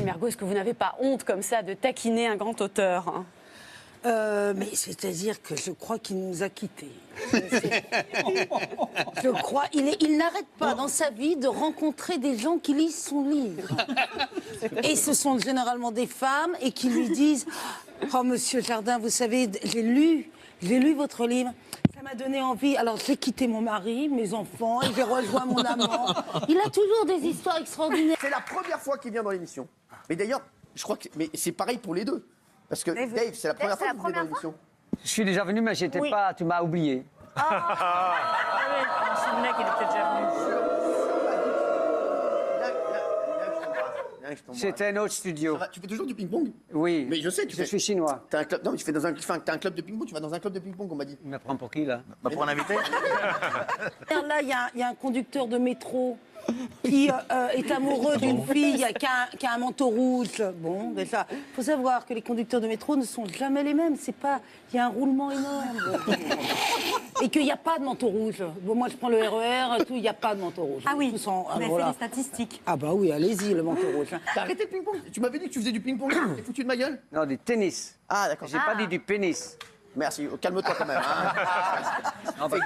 Mergo, est-ce que vous n'avez pas honte comme ça de taquiner un grand auteur, hein? Mais c'est-à-dire que je crois qu'il nous a quittés. Je crois, il n'arrête pas dans sa vie de rencontrer des gens qui lisent son livre. Et ce sont généralement des femmes et qui lui disent « Oh, Monsieur Jardin, vous savez, j'ai lu votre livre. Ça m'a donné envie. Alors j'ai quitté mon mari, mes enfants, et j'ai rejoint mon amant. » Il a toujours des histoires extraordinaires. C'est la première fois qu'il vient dans l'émission. Mais d'ailleurs, je crois que c'est pareil pour les deux. Parce que Dave, c'est la première fois que vous venez dans l'émission. Je suis déjà venu, mais j'étais pas. Tu m'as oublié. Je me souvenais qu'il était déjà venu. C'était un autre studio. Tu fais toujours du ping-pong? Oui. Mais je sais, je suis chinois. T'as un club. Non, mais tu fais dans un club de ping-pong. Tu vas dans un club de ping-pong, on m'a dit. Il me prend pour qui, là? Pour un invité. Là, il y a un conducteur de métro qui est amoureux d'une fille qui a un manteau rouge. Bon, déjà, il faut savoir que les conducteurs de métro ne sont jamais les mêmes. C'est pas, il y a un roulement énorme. Et qu'il n'y a pas de manteau rouge. Bon, moi, je prends le RER, il n'y a pas de manteau rouge. Ah oui, vous avez fait des statistiques. Ah bah oui, allez-y, le manteau rouge. T'as arrêté le ping-pong? Tu m'avais dit que tu faisais du ping-pong. T'es foutu de ma gueule? Non, du tennis. Ah, d'accord. J'ai pas dit du pénis. Merci, calme-toi quand même. Hein. Fais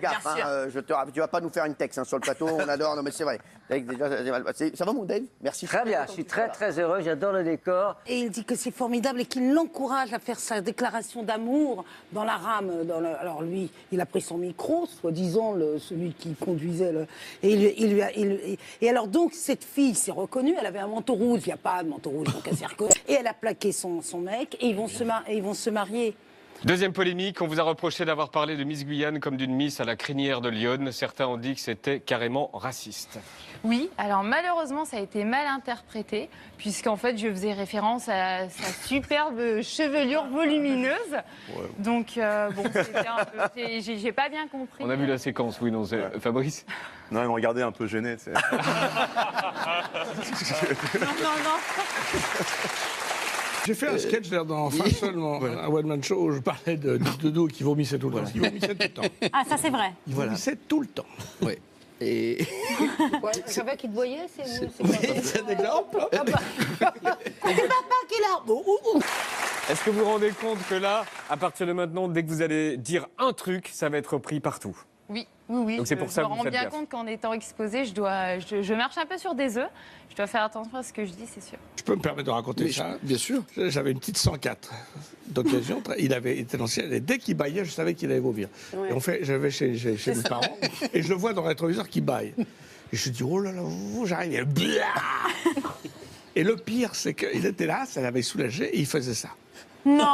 gaffe, hein, tu vas pas nous faire une texte sur le plateau, on adore, non mais c'est vrai. Ça va mon Dave? Merci. Très bien, je suis très très heureux, j'adore le décor. Et il dit que c'est formidable et qu'il l'encourage à faire sa déclaration d'amour dans la rame. Alors lui, il a pris son micro, soi-disant celui qui conduisait. Et alors donc cette fille s'est reconnue, elle avait un manteau rouge, il n'y a pas de manteau rouge, donc elle s'est reconnue. Et elle a plaqué son mec et ils vont se marier. Deuxième polémique, on vous a reproché d'avoir parlé de Miss Guyane comme d'une Miss à la crinière de Lyon. Certains ont dit que c'était carrément raciste. Oui, alors malheureusement ça a été mal interprété, puisqu'en fait je faisais référence à sa superbe chevelure volumineuse. Ouais. Donc bon, c'était un peu... j'ai pas bien compris. On a vu la séquence, oui, non, c'est Fabrice? Non, ils m'ont regardé un peu gêné. Non. J'ai fait un sketch dans Seulement, un one-man show où je parlais de Dodo qui vomissait tout le temps. Il vomissait tout le temps. Ah, ça c'est vrai. Il vomissait tout le temps. Oui. Et... Je savais qu'il te voyait, c'est un exemple. C'est papa qui l'a. Est-ce que vous vous rendez compte que là, à partir de maintenant, dès que vous allez dire un truc, ça va être repris partout? Oui. Donc c'est pour ça je que me vous rends faites bien gaffe. compte qu'en étant exposée, je marche un peu sur des œufs. Je dois faire attention à ce que je dis, c'est sûr. Je peux me permettre de raconter ça? Bien sûr. J'avais une petite 104 d'occasion. Il avait été dans le ciel et dès qu'il bâillait, je savais qu'il allait vomir. Ouais. Et je vais chez mes parents et je le vois dans le rétroviseur qui bâille. Et je dis, oh là là, j'arrive. Et le pire, c'est qu'il était là, ça l'avait soulagé et il faisait ça. Non.